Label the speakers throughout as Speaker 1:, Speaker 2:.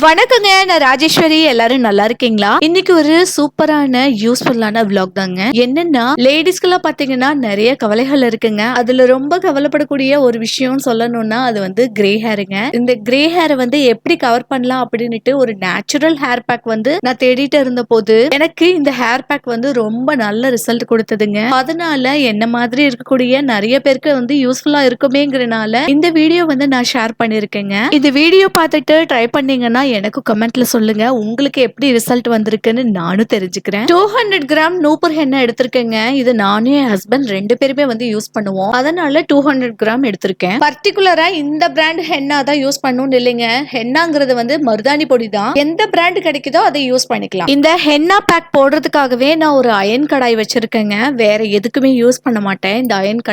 Speaker 1: வணக்கங்க, நான் ராஜேஸ்வரி. எல்லாரும் நல்லா இருக்கீங்களா? இன்னைக்கு ஒரு சூப்பரான யூஸ்ஃபுல்லான vlog தாங்க. என்னன்னா லேடிஸ்க்கெல்லாம் பாத்தீங்கன்னா நிறைய கவலைகள் இருக்குங்க. அதுல ரொம்ப கவலைப்படக்கூடிய ஒரு விஷயம் சொல்லணும்னா அது வந்து கிரே ஹேருங்க. இந்த கிரே ஹேரை வந்து எப்படி கவர் பண்ணலாம் அப்படின்னுட்டு ஒரு நேச்சுரல் ஹேர் பேக் வந்து நான் தேடிட்டு இருந்த போது எனக்கு இந்த ஹேர் பேக் வந்து ரொம்ப நல்ல ரிசல்ட் கொடுத்ததுங்க. அதனால என்ன மாதிரி இருக்கக்கூடிய நிறைய பேருக்கு வந்து யூஸ்ஃபுல்லா இருக்குமேங்கிறனால இந்த வீடியோ வந்து நான் ஷேர் பண்ணிருக்கேங்க. இந்த வீடியோ பார்த்துட்டு ட்ரை பண்ணீங்கன்னா எனக்கு கமெண்ட்ல சொல்லுங்க உங்களுக்கு எப்படி ரிசல்ட் வந்திருக்குன்னு நானும் தெரிஞ்சுக்கிறேன். 200 கிராம் நூப்பர் ஹென்னா எடுத்திருக்கேங்க. இது நானும் என் ஹஸ்பண்ட் ரெண்டு பேருமே வந்து யூஸ் பண்ணுவோம். அதனால 200 கிராம் எடுத்திருக்கேன். பர்டிகுலரா இந்த பிராண்ட் ஹென்னா தான் யூஸ் பண்ணணும்னு இல்லைங்க. ஹென்னாங்கிறது வந்து மருதாணி பொடி தான். எந்த பிராண்ட் கிடைக்குதோ அதை யூஸ் பண்ணிக்கலாம். இந்த ஹென்னா பேக் போடுறதுக்காகவே நான் ஒரு அயன் கடாய் வச்சிருக்கேங்க. வேற எதுக்குமே யூஸ் பண்ண மாட்டேன். இந்த அயன்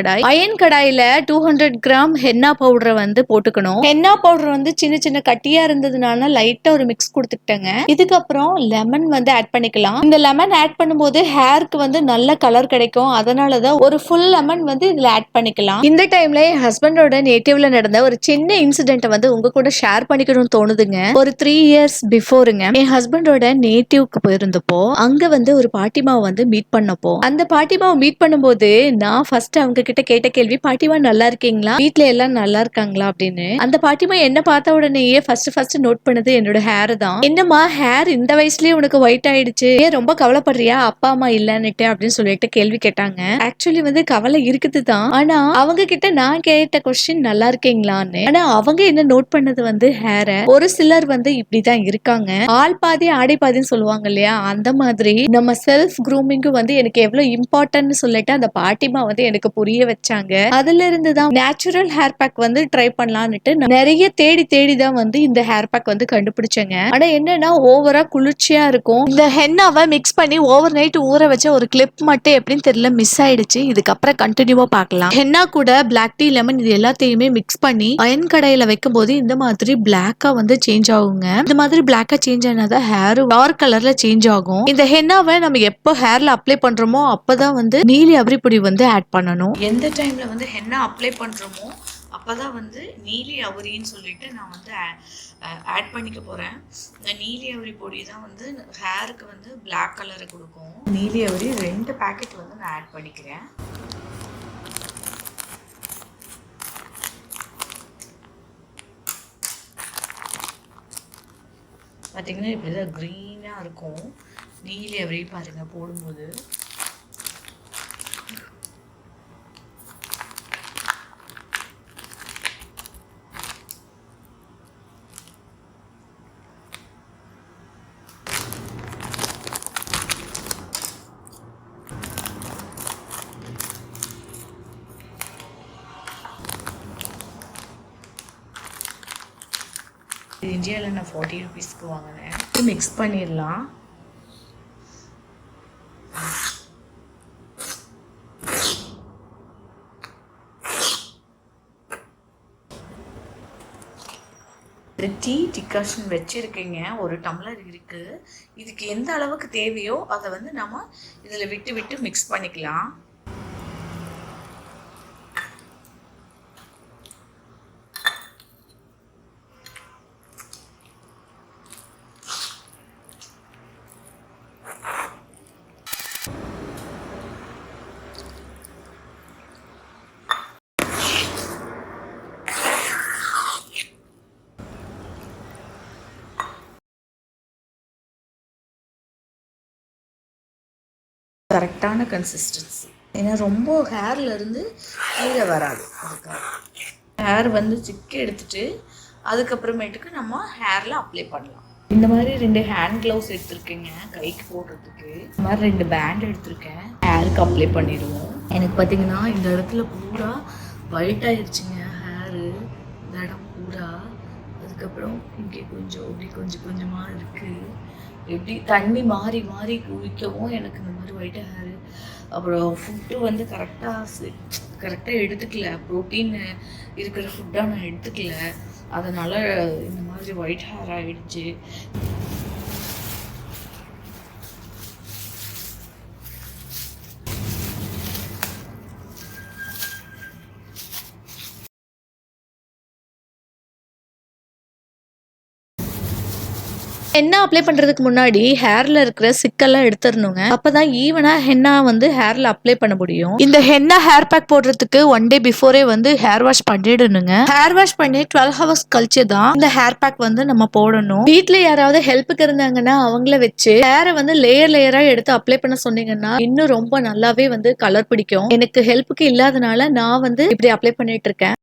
Speaker 1: கடாயில 200 கிராம் ஹென்னா பவுடரை வந்து போட்டுக்கணும். ஹென்னா பவுடர் வந்து சின்ன சின்ன கட்டியா இருந்ததுனால லைட்டா ஒரு மிக்ஸ் கொடுத்துக்கிட்டேங்க. இதுக்கப்புறம் லெமன் வந்து ஆட் பண்ணிக்கலாம். இந்த லெமன் ஆட் பண்ணும்போது ஹேருக்கு வந்து நல்ல கலர் கிடைக்கும். அதனாலதான் ஒரு ஃபுல் லெமன் வந்து இதுல ஆட் பண்ணிக்கலாம். இந்த டைம்ல என் ஹஸ்பண்டோட நேட்டிவ்ல நடந்த ஒரு சின்ன இன்சிடென்ட் வந்து உங்க கூட ஷேர் பண்ணிக்கணும்னு தோணுதுங்க. ஒரு 3 இயர்ஸ் பிஃபோருங்க என் ஹஸ்பண்டோட நேட்டிவ்க்கு போயிருந்தப்போ அங்க வந்து ஒரு பாட்டிமாவை வந்து மீட் பண்ணப்போ அந்த பாட்டிமாவை மீட் பண்ணும்போது நான் ஃபர்ஸ்ட் அவங்க கிட்ட கேட்ட கேள்வி, பாட்டிமா நல்லா இருக்கீங்களா, வீட்ல எல்லாம் நல்லா இருக்காங்களா அப்படின்னு. அந்த பாட்டிமா என்ன பார்த்த உடனேயே ஃபர்ஸ்ட் நோட் பண்ணது என்னோட ஹேர் தான். என்னம்மா ஹேர் இந்த வயசுலயே உனக்கு ஒயிட் ஆயிடுச்சு, ஏன் ரொம்ப கவலைப்படுறியா அப்பா அம்மா இல்லன்னுட்டு அப்படின்னு சொல்லிட்டு கேள்வி கேட்டாங்க. ஆக்சுவலி வந்து கவலை இருக்குது தான். ஆனா அவங்க கிட்ட நான் கேட்ட கொஸ்டின் நல்லா இருக்கீங்களான்னு. ஆனா அவங்க என்ன நோட் பண்ணது வந்து ஹேர. ஒரு சிலர் வந்து இப்படிதான் இருக்காங்க. ஆள் பாதி ஆடை பாதின்னு சொல்லுவாங்க இல்லையா, அந்த மாதிரி நம்ம செல்ஃப் க்ரூமிங் வந்து எனக்கு எவ்வளவு இம்பார்ட்டன்ட் சொல்லிட்டு அந்த பாட்டிமா வந்து எனக்கு புரிய வச்சாங்க. அதுல இருந்து தான் நேச்சுரல் ஹேர் பேக் வந்து ட்ரை பண்ணலான்னுட்டு நிறைய தேடி தேடி தான் வந்து இந்த ஹேர் பேக் வந்து கண்டுபிடிச்சேங்க. ஆனா என்னன்னா ஓவரா குளிர்ச்சியா இருக்கும். இந்த ஹென்னாவை மிக்ஸ் பண்ணி ஓவர் நைட் ஊற வச்ச ஒரு கிளிப் மட்டும் எப்படின்னு தெரியல மிஸ் ஆயிடுச்சு. இதுக்கப்புறம் கண்டினியூவா பார்க்கலாம். ஹென்னா கூட பிளாக் டீ, லெமன் இது எல்லாத்தையுமே மிக்ஸ் பண்ணி அயன் கடையில வைக்கும் போது இந்த மாதிரி பிளாக்கா வந்து சேஞ்ச் ஆகுங்க. இந்த மாதிரி பிளாக்கா சேஞ்ச் ஆனாதான் ஹேர் டார்க் கலர்ல சேஞ்ச் ஆகும். இந்த ஹென்னாவை நம்ம எப்போ ஹேர்ல அப்ளை பண்றோமோ அப்பதான் வந்து நீலி அவரி பொடி வந்து ஆட் பண்ணணும். எந்த டைம்ல வந்து ஹென்னா அப்ளை பண்றோமோ அப்பதான் வந்து நீலி அவரின்னு சொல்லிட்டு நான் வந்து ஆட் பண்ணிக்க போகிறேன். இந்த நீலி அவரி பொடி தான் வந்து ஹேருக்கு வந்து பிளாக் கலரை கொடுக்கும். நீலி அவரி 2 பேக்கெட் வந்து நான் ஆட் பண்ணிக்கிறேன். பார்த்தீங்கன்னா இப்படிதான் க்ரீனாக இருக்கும் நீலி அவரி பாருங்கள் போடும்போது. இந்தியாவில் நான் 40 ருபீஸ்க்கு வாங்கினேன். மிக்ஸ் பண்ணிடலாம். டீ டிகாஷன் வச்சுருக்கேங்க. ஒரு டம்ளர் இருக்குது. இதுக்கு எந்த அளவுக்கு தேவையோ அதை வந்து நம்ம இதில் விட்டு விட்டு மிக்ஸ் பண்ணிக்கலாம். கரெக்டான கன்சிஸ்டன்சி, ஏன்னா ரொம்ப ஹேர்ல இருந்து கீழே வராது. அதுக்காக ஹேர் வந்து சிக்கி எடுத்துட்டு அதுக்கப்புறமேட்டுக்கு நம்ம ஹேர்ல அப்ளை பண்ணலாம். இந்த மாதிரி 2 ஹேண்ட் க்ளவுஸ் எடுத்திருக்கேங்க கைக்கு போடுறதுக்கு. இந்த மாதிரி 2 பேண்ட் எடுத்திருக்கேன். ஹேருக்கு அப்ளை பண்ணிடுவோம். எனக்கு பார்த்தீங்கன்னா இந்த இடத்துல பூரா ஒயிட் ஆயிடுச்சுங்க ஹேரு, இந்த இடம் பூரா. அதுக்கப்புறம் இங்கே கொஞ்சம் இப்படி கொஞ்சம் கொஞ்சமாக இருக்குது. எப்படி தண்ணி மாறி மாறி குளிக்கவும் எனக்கு இந்த மாதிரி ஒயிட் ஹேரு. அப்புறம் ஃபுட்டு வந்து கரெக்டாக எடுத்துக்கல. ப்ரோட்டீன் இருக்கிற ஃபுட்டாக நான் எடுத்துக்கல. அதனால் இந்த மாதிரி ஒயிட் ஹேர் ஆகிடுச்சு. ஹென்னா அப்ளை பண்றதுக்கு முன்னாடி ஹேர்ல இருக்கிற சிக்கெல்லாம் எடுத்துறணுங்க. அப்பதான் ஈவனா ஹென்னா வந்து ஹேர்ல அப்ளை பண்ண முடியும். இந்த ஹென்னா ஹேர் பேக் போடுறதுக்கு 1 டே பிஃபோரே வந்து ஹேர் வாஷ் பண்ணிடணுங்க. ஹேர் வாஷ் பண்ணி 12 ஹவர்ஸ் கழிச்சு தான் இந்த ஹேர் பேக் வந்து நம்ம போடணும். வீட்ல யாராவது ஹெல்ப்புக்கு இருந்தாங்கன்னா அவங்கள வச்சு ஹேரை வந்து லேயர் லேயரா எடுத்து அப்ளை பண்ண சொன்னீங்கன்னா இன்னும் ரொம்ப நல்லாவே வந்து கலர் பிடிக்கும். எனக்கு ஹெல்ப்புக்கு இல்லாதனால நான் வந்து இப்படி அப்ளை பண்ணிட்டு இருக்கேன்.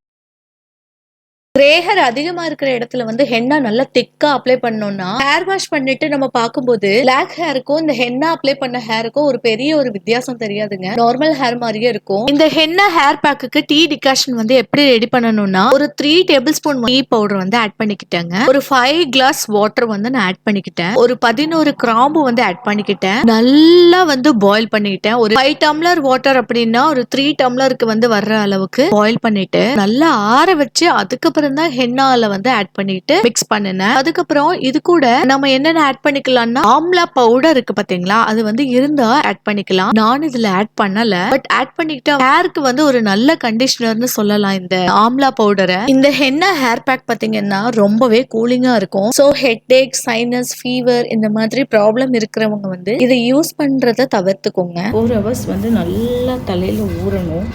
Speaker 1: கிரே ஹேர் அதிகமா இருக்கிற இடத்துல வந்து ஹென்னா நல்லா திக்கா அப்ளை பண்ணோம்னா ஹேர் வாஷ் பண்ணிட்டு நம்ம பார்க்கும்போது பிளாக் ஹேருக்கும் இந்த ஹென்னா அப்ளை பண்ண ஹேருக்கும் ஒரு பெரிய ஒரு வித்தியாசம் தெரியாதுங்க. நார்மல் ஹேர் மாதிரியே இருக்கும். இந்த ஹென்னா ஹேர் பேக்குக்கு டீ டிகாஷன் வந்து எப்படி ரெடி பண்ணணும்னா ஒரு 3 டேபிள் ஸ்பூன் டீ பவுடர் வந்து ஆட் பண்ணிக்கிட்டேங்க. ஒரு 5 கிளாஸ் வாட்டர் வந்து நான் ஆட் பண்ணிக்கிட்டேன். ஒரு 11 கிராம்பு வந்து ஆட் பண்ணிக்கிட்டேன். நல்லா வந்து பாயில் பண்ணிக்கிட்டேன். ஒரு 5 டம்ளர் வாட்டர் அப்படின்னா ஒரு 3 டம்ளருக்கு வந்து வர்ற அளவுக்கு பாயில் பண்ணிட்டு நல்லா ஆற வச்சு அதுக்கப்புறம் தான் ஹென்னால வந்து ஆட் பண்ணிட்டு மிக்ஸ் பண்ணினேன். அதுக்கப்புறம் இது கூட நம்ம என்னென்ன ஆட் பண்ணிக்கலாம்னா ஆம்லா பவுடர் இருக்கு பாத்தீங்களா, அது வந்து இருந்தா ஆட் பண்ணிக்கலாம். நான் இதுல ஆட் பண்ணல. பட் ஆட் பண்ணிக்கிட்டா ஹேருக்கு வந்து ஒரு நல்ல கண்டிஷனர்னு சொல்லலாம் இந்த ஆம்லா பவுடரை. இந்த ஹென்னா ஹேர் பேக் பாத்தீங்கன்னா ரொம்பவே கூலிங்கா இருக்கும். சோ ஹெட்டேக், சைனஸ், ஃபீவர் இந்த மாதிரி ப்ராப்ளம் இருக்கிறவங்க வந்து இதை யூஸ் பண்றதை தவிர்த்துக்கோங்க. 4 ஹவர்ஸ் வந்து நல்லா தலையில ஊறணும்.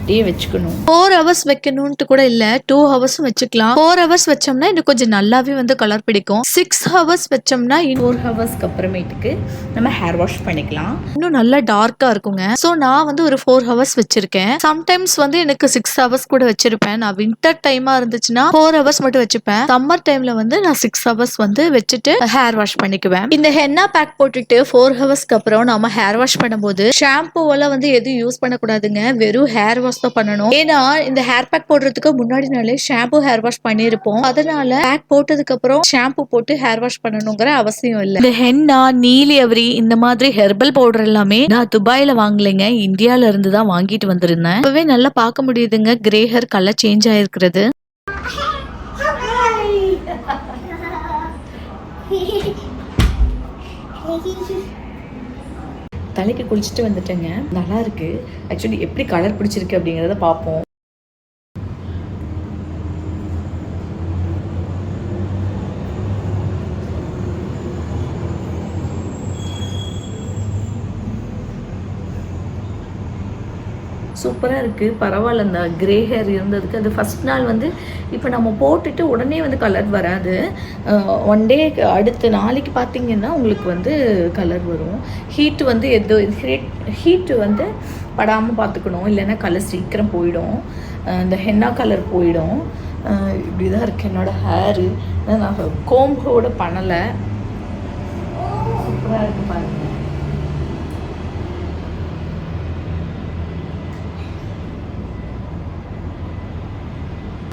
Speaker 1: அப்படியே வச்சுக்கணும். 4 ஹவர்ஸ் வைக்கணும்ட்டு கூட இல்ல, 2 ஹவர்ஸும் வச்சுக்கலாம். 4 ஹவர்ஸ் வச்சோம்னா இன்னும் கொஞ்சம் நல்லாவே வந்து கலர் பிடிக்கும். 6 ஹவர்ஸ் வச்சோம்னா 4 ஹவர்ஸ்க்கு அப்புறமேட்டுக்கு நம்ம ஹேர் வாஷ் பண்ணிக்கலாம். இன்னும் நல்லா டார்க்கா இருக்குங்க. சோ நான் வந்து ஒரு 4 ஹவர்ஸ் வச்சிருக்கேன். சம்டைம்ஸ் வந்து எனக்கு 6 ஹவர்ஸ் கூட வச்சிருப்பேன். நான் வின்டர் டைமா இருந்துச்சுன்னா 4 ஹவர்ஸ் மட்டும் வச்சுப்பேன். சம்மர் டைம்ல வந்து நான் 6 ஹவர்ஸ் வந்து வச்சுட்டு ஹேர் வாஷ் பண்ணிக்குவேன். இந்த ஹென்னா பேக் போட்டுட்டு 4 ஹவர்ஸ்க்கு அப்புறம் நம்ம ஹேர் வாஷ் பண்ணும்போது ஷாம்பூ எல்லாம் வந்து எதுவும் யூஸ் பண்ணக்கூடாதுங்க. வெறும் ஹேர் வாஷ் தான் பண்ணணும். ஏன்னா இந்த ஹேர் பேக் போடுறதுக்கு முன்னாடி நாளே ஷாம்பு ஹேர் வாஷ் பண்ணிருப்போம். அதனால பேக் போட்டதுக்கு அப்புறம் ஷாம்பு போட்டு ஹேர் வாஷ் பண்ணணுங்கிற அவசியம் இல்ல. இந்த ஹென்னா, நீலி அவரி இந்த மாதிரி ஹெர்பல் பவுடர் எல்லாமே நான் துபாயில வாங்கலைங்க, இந்தியால இருந்து தான் வாங்கிட்டு வந்திருந்தேன். இப்பவே நல்லா பார்க்க முடியுதுங்க கிரே ஹேர் கலர் சேஞ்ச் ஆயிருக்கிறது. தலைக்கு குளிச்சுட்டு வந்துட்டேங்க. நல்லா இருக்கு. ஆக்சுவலி எப்படி கலர் பிடிச்சிருக்கு அப்படிங்கிறத பார்ப்போம். சூப்பராக இருக்குது. பரவாயில்ல, இந்த கிரே ஹேர் இருந்ததுக்கு. அது ஃபஸ்ட் நாள் வந்து இப்போ நம்ம போட்டுட்டு உடனே வந்து கலர் வராது. 1 டே அடுத்த நாளைக்கு பார்த்தீங்கன்னா உங்களுக்கு வந்து கலர் வரும். ஹீட்டு வந்து ஹீட்டு வந்து படாமல் பார்த்துக்கணும், இல்லைன்னா கலர் சீக்கிரம் போயிடும். இந்த ஹென்னா கலர் போயிடும். இப்படி தான் இருக்குது என்னோடய ஹேரு. நான் கோம்போட பண்ணலை. சூப்பராக இருக்குது பாருங்கள்.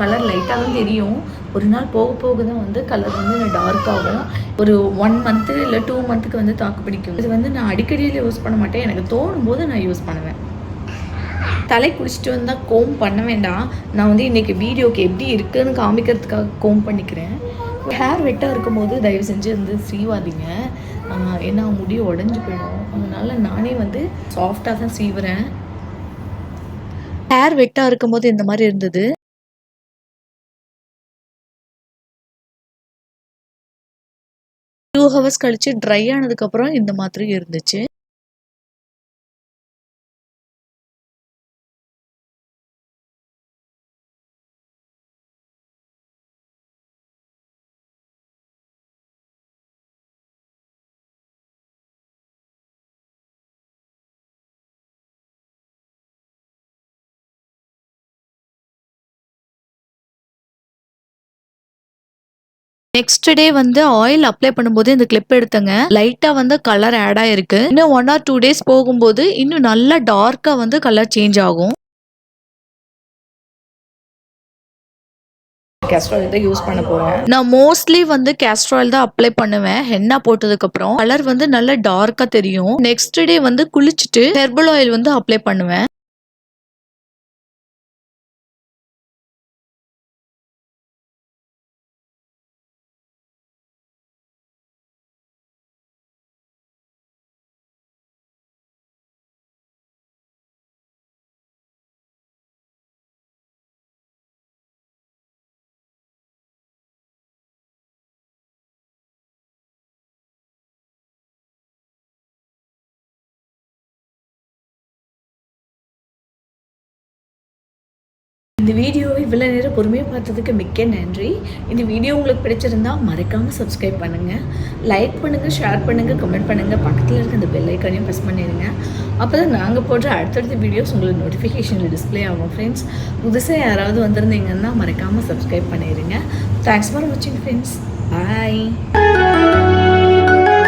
Speaker 1: கலர் லைட்டாக தான் தெரியும். ஒரு நாள் போக போக தான் வந்து கலர் வந்து டார்க் ஆகும். ஒரு 1 மந்த்து இல்லை 2 மந்த்துக்கு வந்து தாக்கு பிடிக்கும். இது வந்து நான் அடிக்கடியில் யூஸ் பண்ண மாட்டேன். எனக்கு தோணும் போது நான் யூஸ் பண்ணுவேன். தலை குளிச்சுட்டு வந்தால் கோம் பண்ண வேண்டாம். நான் வந்து இன்றைக்கி வீடியோக்கு எப்படி இருக்குதுன்னு காமிக்கிறதுக்காக கோம் பண்ணிக்கிறேன். ஹேர் வெட்டாக இருக்கும்போது தயவு செஞ்சு வந்து சீவாதீங்க. ஏன்னா முடி உடஞ்சி போயிடும். அதனால் நானே வந்து சாஃப்டாக தான் சீவுறேன். ஹேர் வெட்டாக இருக்கும்போது இந்த மாதிரி இருந்தது. 2 ஹவர்ஸ் கழிச்சு ட்ரை ஆனதுக்கப்புறம் இந்த மாதிரி இருந்துச்சு. நெக்ஸ்ட் டே வந்து ஆயில் அப்ளை பண்ணும்போது இந்த கிளிப் எடுத்தங்க. லைட்டா வந்து கலர் ஆட் ஆயிருக்கு. இன்னும் 1 ஆர் 2 டேஸ் போகும்போது இன்னும் நல்லா டார்க்கா வந்து கலர் சேஞ்ச் ஆகும். கேஸ்டர் ஆயில் தான் யூஸ் பண்ண போறேன். நான் மோஸ்ட்லி வந்து கேஸ்டர் ஆயில் தான் அப்ளை பண்ணுவேன். ஹென்னா போட்டதுக்கு அப்புறம் கலர் வந்து நல்லா டார்க்கா தெரியும். நெக்ஸ்ட் டே வந்து குளிச்சுட்டு ஹெர்பல் ஆயில் வந்து அப்ளை பண்ணுவேன். இந்த வீடியோவை இவ்வளோ நேரம் பொறுமையாக பார்த்ததுக்கு மிக்க நன்றி. இந்த வீடியோ உங்களுக்கு பிடிச்சிருந்தா மறக்காமல் சப்ஸ்கிரைப் பண்ணுங்கள், லைக் பண்ணுங்கள், ஷேர் பண்ணுங்கள், கமெண்ட் பண்ணுங்கள். பக்கத்தில் இருக்க அந்த பெல் ஐக்கானையும் ப்ரெஸ் பண்ணிடுங்க. அப்போ தான் நாங்கள் போடுற அடுத்தடுத்த வீடியோஸ் உங்களுக்கு நோட்டிஃபிகேஷனில் டிஸ்பிளே ஆகும். ஃப்ரெண்ட்ஸ், புதுசாக யாராவது வந்திருந்தீங்கன்னா மறக்காமல் சப்ஸ்கிரைப் பண்ணிடுங்க. தேங்க்ஸ் ஃபார் வாட்சிங் ஃப்ரெண்ட்ஸ். பாய்.